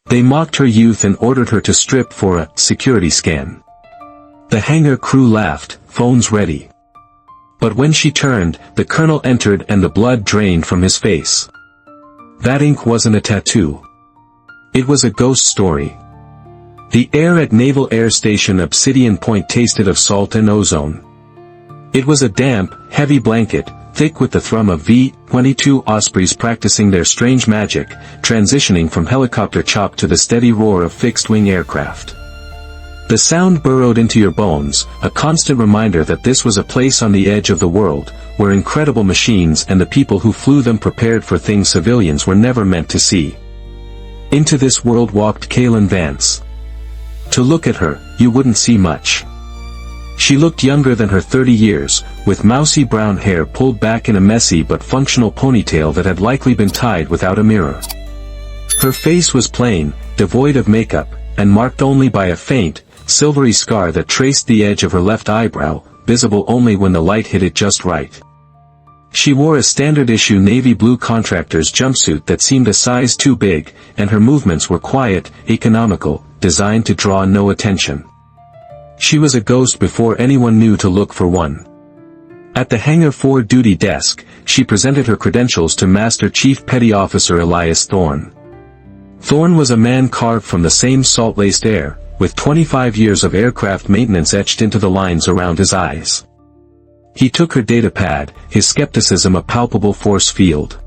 They mocked her youth and ordered her to strip for a security scan. The hangar crew laughed, phones ready. But when she turned, the colonel entered and the blood drained from his face. That ink wasn't a tattoo. It was a ghost story. The air at Naval Air Station Obsidian Point tasted of salt and ozone. It was a damp, heavy blanket, thick with the thrum of V-22 Ospreys practicing their strange magic, transitioning from helicopter chop to the steady roar of fixed-wing aircraft. The sound burrowed into your bones, a constant reminder that this was a place on the edge of the world, where incredible machines and the people who flew them prepared for things civilians were never meant to see. Into this world walked Kaylin Vance. To look at her, you wouldn't see much. She looked younger than her 30 years, with mousy brown hair pulled back in a messy but functional ponytail that had likely been tied without a mirror. Her face was plain, devoid of makeup, and marked only by a faint, silvery scar that traced the edge of her left eyebrow, visible only when the light hit it just right. She wore a standard-issue navy blue contractor's jumpsuit that seemed a size too big, and her movements were quiet, economical, designed to draw no attention. She was a ghost before anyone knew to look for one. At the Hangar 4 duty desk, she presented her credentials to Master Chief Petty Officer Elias Thorne. Thorne was a man carved from the same salt-laced air, with 25 years of aircraft maintenance etched into the lines around his eyes. He took her datapad, his skepticism a palpable force field.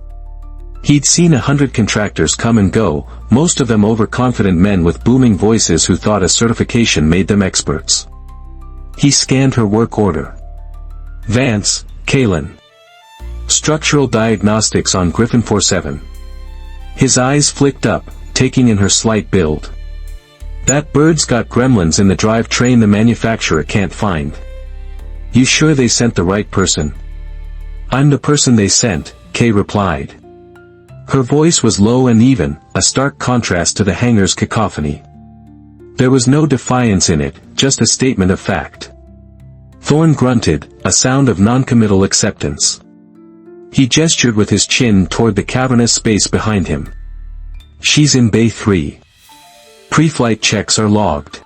He'd seen 100 contractors come and go, most of them overconfident men with booming voices who thought a certification made them experts. He scanned her work order. Vance, Kaylin. Structural diagnostics on Griffin 47. His eyes flicked up, taking in her slight build. That bird's got gremlins in the drivetrain the manufacturer can't find. You sure they sent the right person? I'm the person they sent, Kay replied. Her voice was low and even, a stark contrast to the hangar's cacophony. There was no defiance in it, just a statement of fact. Thorne grunted, a sound of noncommittal acceptance. He gestured with his chin toward the cavernous space behind him. She's in Bay 3. Pre-flight checks are logged.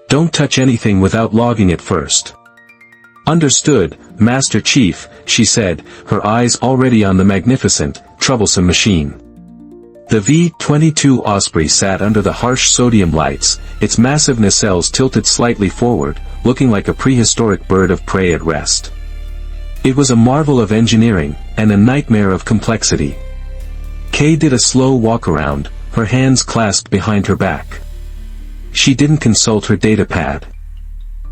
Don't touch anything without logging it first. Understood, Master Chief, she said, her eyes already on the magnificent, troublesome machine. The V-22 Osprey sat under the harsh sodium lights, its massive nacelles tilted slightly forward, looking like a prehistoric bird of prey at rest. It was a marvel of engineering, and a nightmare of complexity. Kay did a slow walk around, her hands clasped behind her back. She didn't consult her datapad.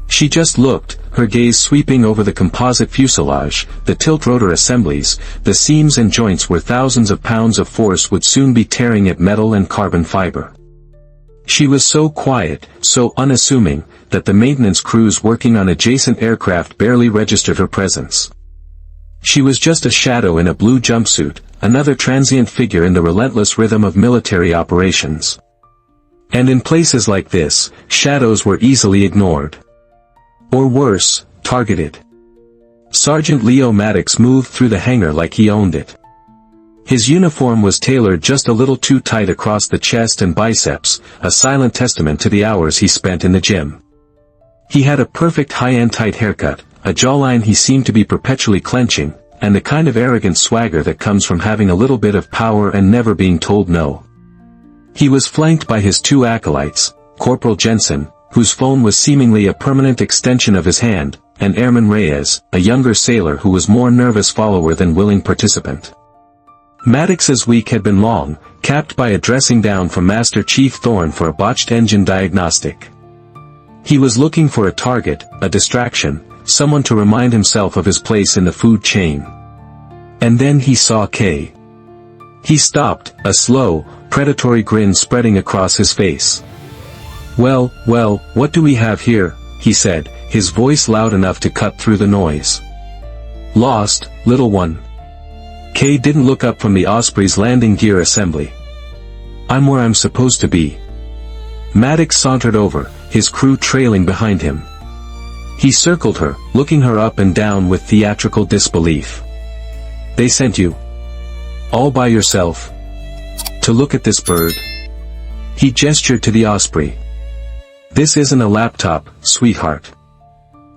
She just looked, her gaze sweeping over the composite fuselage, the tilt-rotor assemblies, the seams and joints where thousands of pounds of force would soon be tearing at metal and carbon fiber. She was so quiet, so unassuming, that the maintenance crews working on adjacent aircraft barely registered her presence. She was just a shadow in a blue jumpsuit, another transient figure in the relentless rhythm of military operations. And in places like this, shadows were easily ignored. Or worse, targeted. Sergeant Leo Maddox moved through the hangar like he owned it. His uniform was tailored just a little too tight across the chest and biceps, a silent testament to the hours he spent in the gym. He had a perfect high-end tight haircut, a jawline he seemed to be perpetually clenching, and the kind of arrogant swagger that comes from having a little bit of power and never being told no. He was flanked by his two acolytes, Corporal Jensen, whose phone was seemingly a permanent extension of his hand, and Airman Reyes, a younger sailor who was more nervous follower than willing participant. Maddox's week had been long, capped by a dressing down from Master Chief Thorne for a botched engine diagnostic. He was looking for a target, a distraction, someone to remind himself of his place in the food chain. And then he saw Kay. He stopped, a slow, predatory grin spreading across his face. Well, what do we have here, he said, his voice loud enough to cut through the noise. Lost, little one. Kay didn't look up from the Osprey's landing gear assembly. I'm where I'm supposed to be. Maddox sauntered over, his crew trailing behind him. He circled her, looking her up and down with theatrical disbelief. They sent you? All by yourself? To look at this bird? He gestured to the Osprey. This isn't a laptop, sweetheart.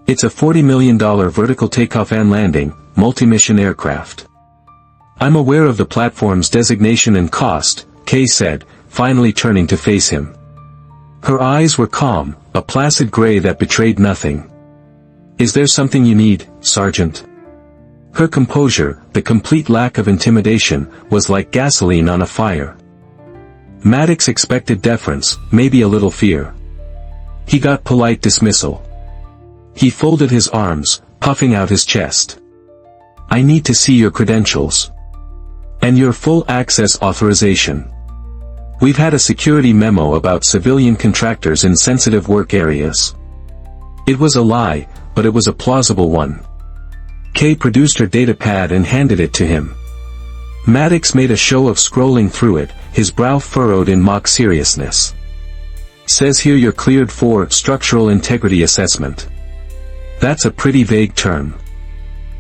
It's a $40 million vertical takeoff and landing, multi-mission aircraft. I'm aware of the platform's designation and cost, Kay said, finally turning to face him. Her eyes were calm, a placid gray that betrayed nothing. Is there something you need, Sergeant? Her composure, the complete lack of intimidation, was like gasoline on a fire. Maddox expected deference, maybe a little fear. He got polite dismissal. He folded his arms, puffing out his chest. I need to see your credentials. And your full access authorization. We've had a security memo about civilian contractors in sensitive work areas. It was a lie, but it was a plausible one. Kay produced her data pad and handed it to him. Maddox made a show of scrolling through it, his brow furrowed in mock seriousness. Says here you're cleared for structural integrity assessment. That's a pretty vague term.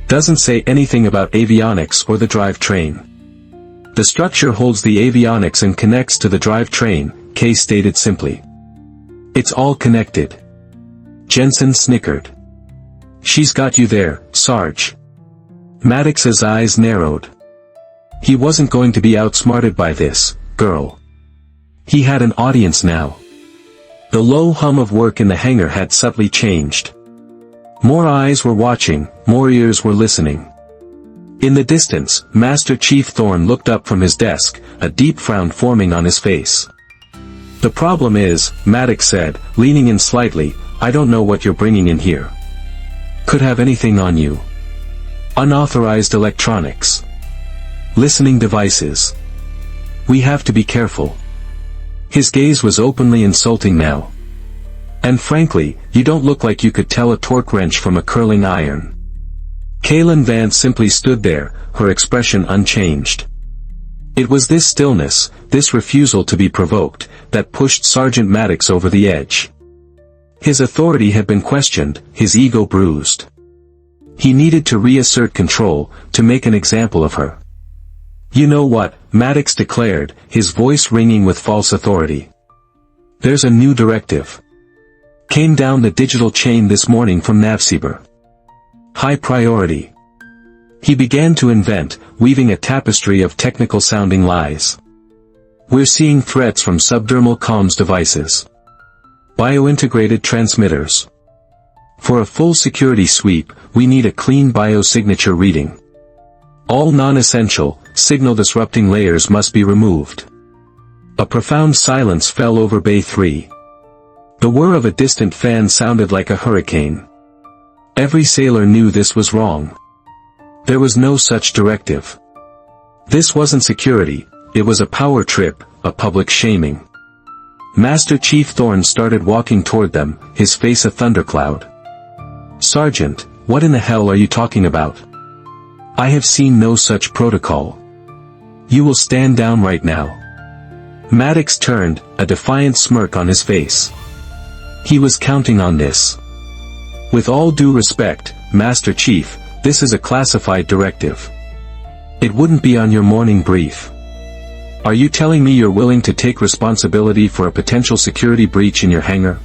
Doesn't say anything about avionics or the drivetrain. The structure holds the avionics and connects to the drivetrain, Kay stated simply. It's all connected. Jensen snickered. She's got you there, Sarge. Maddox's eyes narrowed. He wasn't going to be outsmarted by this girl. He had an audience now. The low hum of work in the hangar had subtly changed. More eyes were watching, more ears were listening. In the distance, Master Chief Thorne looked up from his desk, a deep frown forming on his face. The problem is, Maddox said, leaning in slightly, I don't know what you're bringing in here. Could have anything on you. Unauthorized electronics. Listening devices. We have to be careful. His gaze was openly insulting now. And frankly, you don't look like you could tell a torque wrench from a curling iron. Kaylin Vance simply stood there, her expression unchanged. It was this stillness, this refusal to be provoked, that pushed Sergeant Maddox over the edge. His authority had been questioned, his ego bruised. He needed to reassert control, to make an example of her. You know what, Maddox declared, his voice ringing with false authority. There's a new directive. Came down the digital chain this morning from Navseber. High priority. He began to invent, weaving a tapestry of technical-sounding lies. We're seeing threats from subdermal comms devices. Biointegrated transmitters. For a full security sweep, we need a clean biosignature reading. All non-essential, signal-disrupting layers must be removed. A profound silence fell over Bay 3. The whir of a distant fan sounded like a hurricane. Every sailor knew this was wrong. There was no such directive. This wasn't security, it was a power trip, a public shaming. Master Chief Thorne started walking toward them, his face a thundercloud. Sergeant, what in the hell are you talking about? I have seen no such protocol. You will stand down right now. Maddox turned, a defiant smirk on his face. He was counting on this. With all due respect, Master Chief, this is a classified directive. It wouldn't be on your morning brief. Are you telling me you're willing to take responsibility for a potential security breach in your hangar?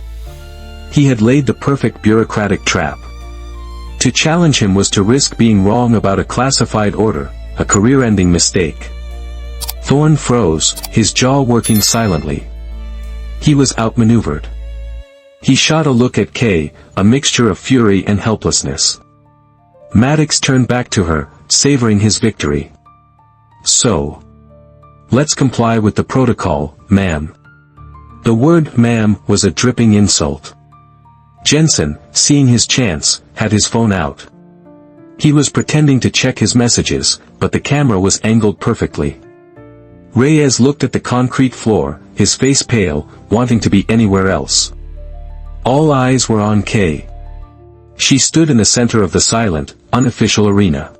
He had laid the perfect bureaucratic trap. To challenge him was to risk being wrong about a classified order, a career-ending mistake. Thorne froze, his jaw working silently. He was outmaneuvered. He shot a look at Kay, a mixture of fury and helplessness. Maddox turned back to her, savoring his victory. So. Let's comply with the protocol, ma'am. The word ma'am was a dripping insult. Jensen, seeing his chance, had his phone out. He was pretending to check his messages, but the camera was angled perfectly. Reyes looked at the concrete floor, his face pale, wanting to be anywhere else. All eyes were on Kay. She stood in the center of the silent, unofficial arena.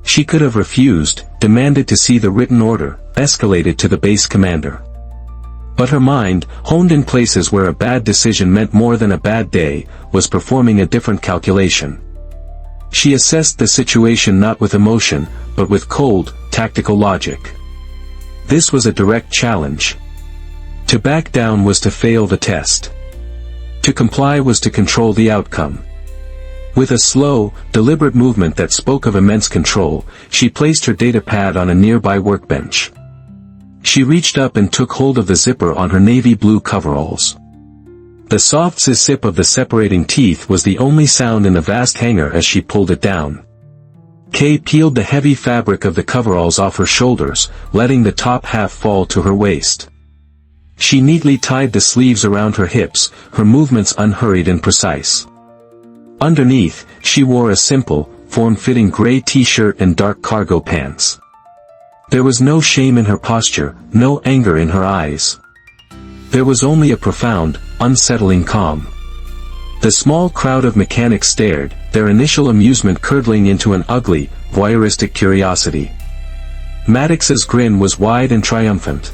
She could have refused, demanded to see the written order, escalated to the base commander. But her mind, honed in places where a bad decision meant more than a bad day, was performing a different calculation. She assessed the situation not with emotion, but with cold, tactical logic. This was a direct challenge. To back down was to fail the test. To comply was to control the outcome. With a slow, deliberate movement that spoke of immense control, she placed her data pad on a nearby workbench. She reached up and took hold of the zipper on her navy blue coveralls. The soft zip of the separating teeth was the only sound in the vast hangar as she pulled it down. Kay peeled the heavy fabric of the coveralls off her shoulders, letting the top half fall to her waist. She neatly tied the sleeves around her hips, her movements unhurried and precise. Underneath, she wore a simple, form-fitting gray t-shirt and dark cargo pants. There was no shame in her posture, no anger in her eyes. There was only a profound, unsettling calm. The small crowd of mechanics stared, their initial amusement curdling into an ugly, voyeuristic curiosity. Maddox's grin was wide and triumphant.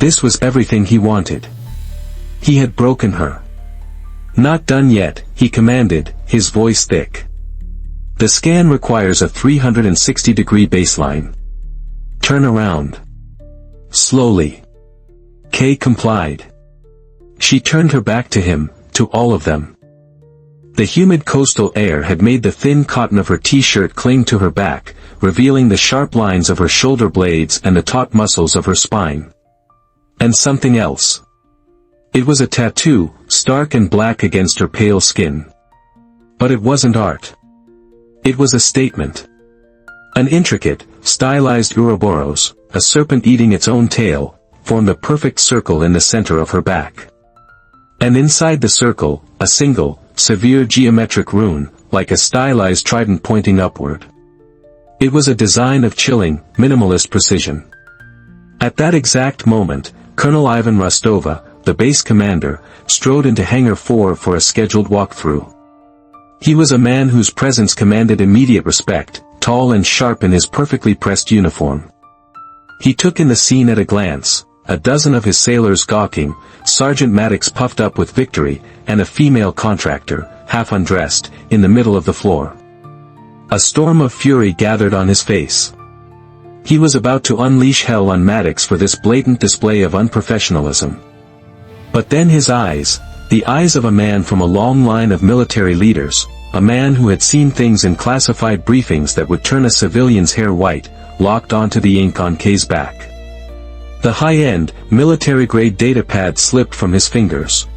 This was everything he wanted. He had broken her. "Not done yet," he commanded, his voice thick. "The scan requires a 360-degree baseline. Turn around." Slowly. Kay complied. She turned her back to him, to all of them. The humid coastal air had made the thin cotton of her t-shirt cling to her back, revealing the sharp lines of her shoulder blades and the taut muscles of her spine. And something else. It was a tattoo, stark and black against her pale skin. But it wasn't art. It was a statement. An intricate, stylized Ouroboros, a serpent eating its own tail, formed a perfect circle in the center of her back. And inside the circle, a single, severe geometric rune, like a stylized trident pointing upward. It was a design of chilling, minimalist precision. At that exact moment, Colonel Ivan Rostova, the base commander, strode into Hangar 4 for a scheduled walkthrough. He was a man whose presence commanded immediate respect, tall and sharp in his perfectly pressed uniform. He took in the scene at a glance, a dozen of his sailors gawking, Sergeant Maddox puffed up with victory, and a female contractor, half undressed, in the middle of the floor. A storm of fury gathered on his face. He was about to unleash hell on Maddox for this blatant display of unprofessionalism. But then his eyes, the eyes of a man from a long line of military leaders, a man who had seen things in classified briefings that would turn a civilian's hair white, locked onto the ink on Kay's back. The high-end, military-grade datapad slipped from his fingers.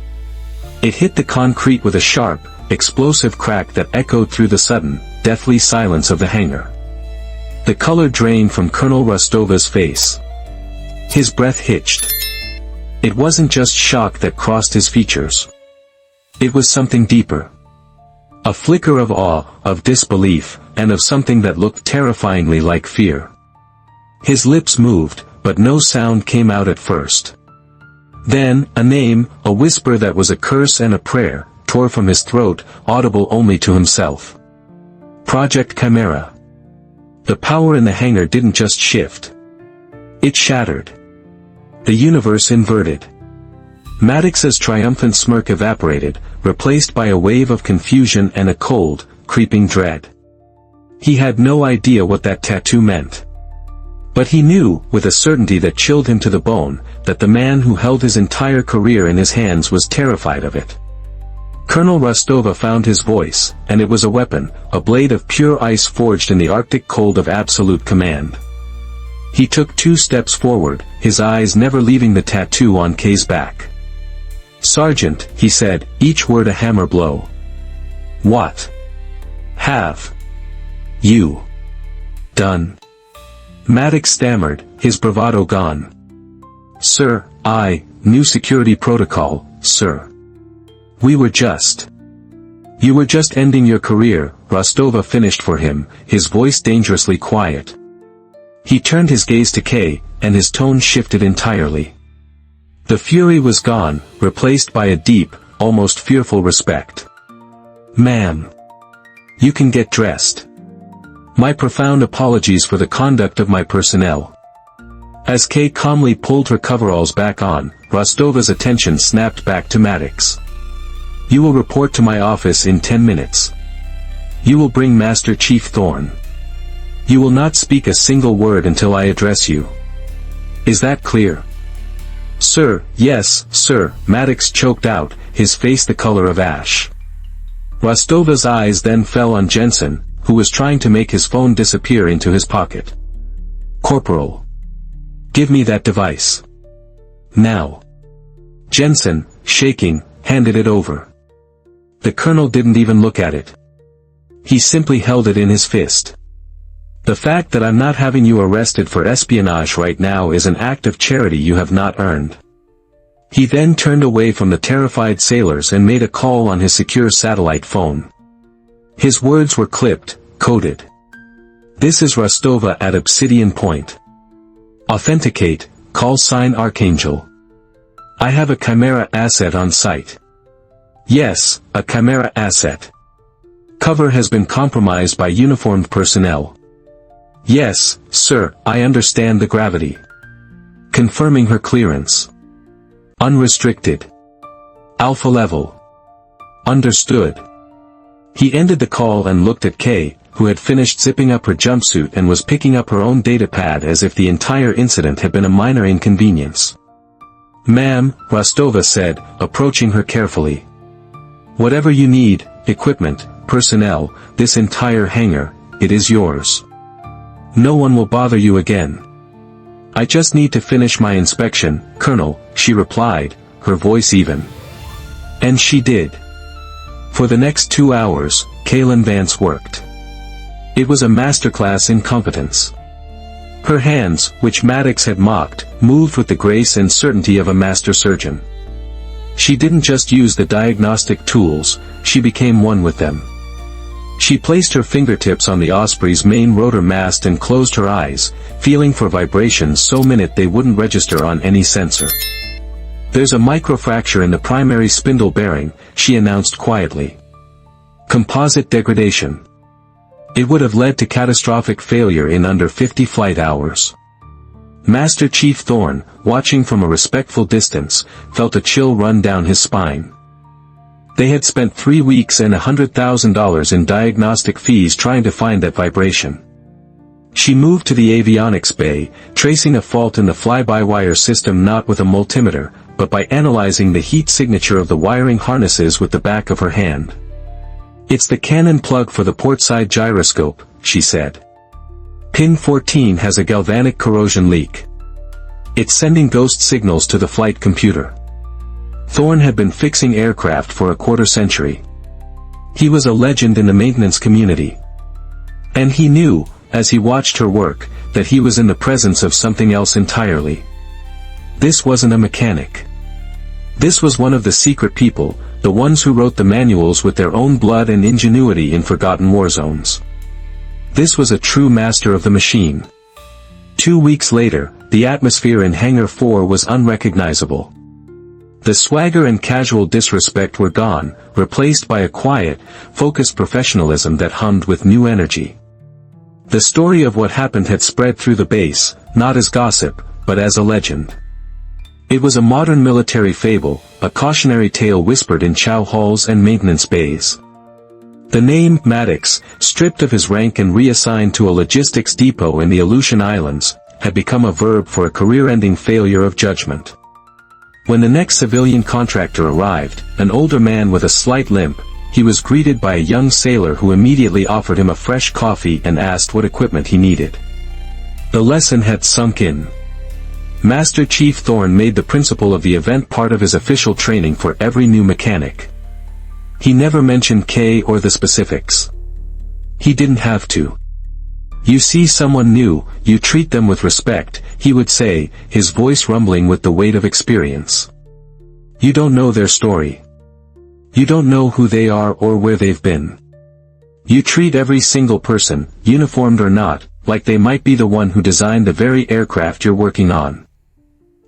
It hit the concrete with a sharp, explosive crack that echoed through the sudden, deathly silence of the hangar. The color drained from Colonel Rostova's face. His breath hitched. It wasn't just shock that crossed his features. It was something deeper. A flicker of awe, of disbelief, and of something that looked terrifyingly like fear. His lips moved, but no sound came out at first. Then, a name, a whisper that was a curse and a prayer, tore from his throat, audible only to himself. Project Chimera. The power in the hangar didn't just shift. It shattered. The universe inverted. Maddox's triumphant smirk evaporated, replaced by a wave of confusion and a cold, creeping dread. He had no idea what that tattoo meant. But he knew, with a certainty that chilled him to the bone, that the man who held his entire career in his hands was terrified of it. Colonel Rostova found his voice, and it was a weapon, a blade of pure ice forged in the Arctic cold of absolute command. He took 2 steps forward, his eyes never leaving the tattoo on Kay's back. "Sergeant," he said, each word a hammer blow. "What have you done?" Maddox stammered, his bravado gone. "Sir, new security protocol, sir. We were just..." "You were just ending your career," Rostova finished for him, his voice dangerously quiet. He turned his gaze to Kay, and his tone shifted entirely. The fury was gone, replaced by a deep, almost fearful respect. "Ma'am. You can get dressed. My profound apologies for the conduct of my personnel." As Kay calmly pulled her coveralls back on, Rostova's attention snapped back to Maddox. "You will report to my office in 10 minutes. You will bring Master Chief Thorne. You will not speak a single word until I address you. Is that clear?" Sir, yes, sir, Maddox choked out, his face the color of ash. Rostova's eyes then fell on Jensen, who was trying to make his phone disappear into his pocket. Corporal. Give me that device. Now. Jensen, shaking, handed it over. The colonel didn't even look at it. He simply held it in his fist. The fact that I'm not having you arrested for espionage right now is an act of charity you have not earned. He then turned away from the terrified sailors and made a call on his secure satellite phone. His words were clipped, coded. This is Rostova at Obsidian Point. Authenticate, call sign Archangel. I have a Chimera asset on site. Yes, a Chimera asset. Cover has been compromised by uniformed personnel. Yes, sir, I understand the gravity. Confirming her clearance. Unrestricted. Alpha level. Understood. He ended the call and looked at Kay, who had finished zipping up her jumpsuit and was picking up her own datapad as if the entire incident had been a minor inconvenience. Ma'am, Rostova said, approaching her carefully. Whatever you need, equipment, personnel, this entire hangar, it is yours. No one will bother you again. I just need to finish my inspection, Colonel, she replied, her voice even. And she did. For the next 2 hours, Kaylin Vance worked. It was a masterclass in competence. Her hands, which Maddox had mocked, moved with the grace and certainty of a master surgeon. She didn't just use the diagnostic tools, she became one with them. She placed her fingertips on the Osprey's main rotor mast and closed her eyes, feeling for vibrations so minute they wouldn't register on any sensor. There's a microfracture in the primary spindle bearing, she announced quietly. Composite degradation. It would have led to catastrophic failure in under 50 flight hours. Master Chief Thorne, watching from a respectful distance, felt a chill run down his spine. They had spent 3 weeks and $100,000 in diagnostic fees trying to find that vibration. She moved to the avionics bay, tracing a fault in the fly-by-wire system not with a multimeter, but by analyzing the heat signature of the wiring harnesses with the back of her hand. It's the cannon plug for the portside gyroscope, she said. Pin 14 has a galvanic corrosion leak. It's sending ghost signals to the flight computer. Thorne had been fixing aircraft for a quarter century. He was a legend in the maintenance community. And he knew, as he watched her work, that he was in the presence of something else entirely. This wasn't a mechanic. This was one of the secret people, the ones who wrote the manuals with their own blood and ingenuity in forgotten war zones. This was a true master of the machine. 2 weeks later, the atmosphere in Hangar 4 was unrecognizable. The swagger and casual disrespect were gone, replaced by a quiet, focused professionalism that hummed with new energy. The story of what happened had spread through the base, not as gossip, but as a legend. It was a modern military fable, a cautionary tale whispered in chow halls and maintenance bays. The name, Maddox, stripped of his rank and reassigned to a logistics depot in the Aleutian Islands, had become a verb for a career-ending failure of judgment. When the next civilian contractor arrived, an older man with a slight limp, he was greeted by a young sailor who immediately offered him a fresh coffee and asked what equipment he needed. The lesson had sunk in. Master Chief Thorne made the principle of the event part of his official training for every new mechanic. He never mentioned K or the specifics. He didn't have to. You see someone new, you treat them with respect, he would say, his voice rumbling with the weight of experience. You don't know their story. You don't know who they are or where they've been. You treat every single person, uniformed or not, like they might be the one who designed the very aircraft you're working on.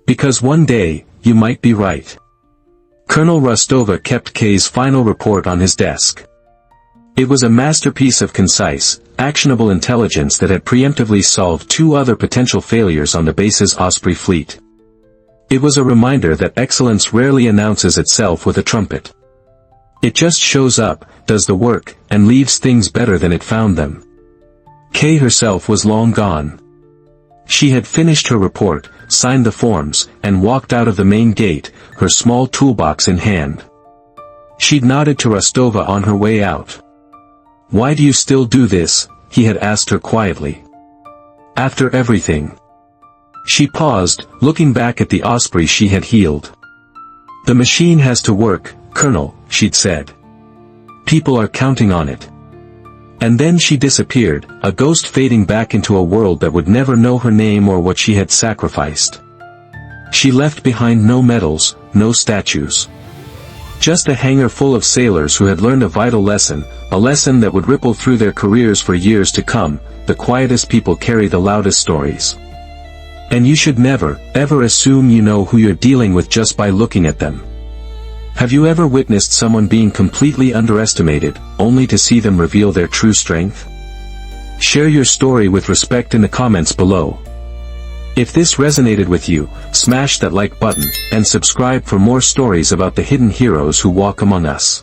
Because one day, you might be right. Colonel Rostova kept Kay's final report on his desk. It was a masterpiece of concise, actionable intelligence that had preemptively solved 2 other potential failures on the base's Osprey fleet. It was a reminder that excellence rarely announces itself with a trumpet. It just shows up, does the work, and leaves things better than it found them. Kay herself was long gone. She had finished her report, signed the forms, and walked out of the main gate, her small toolbox in hand. She'd nodded to Rostova on her way out. "Why do you still do this?" he had asked her quietly. "After everything." She paused, looking back at the osprey she had healed. "The machine has to work, Colonel," she'd said. "People are counting on it." And then she disappeared, a ghost fading back into a world that would never know her name or what she had sacrificed. She left behind no medals, no statues. Just a hangar full of sailors who had learned a vital lesson, a lesson that would ripple through their careers for years to come. The quietest people carry the loudest stories. And you should never, ever assume you know who you're dealing with just by looking at them. Have you ever witnessed someone being completely underestimated, only to see them reveal their true strength? Share your story with respect in the comments below. If this resonated with you, smash that like button, and subscribe for more stories about the hidden heroes who walk among us.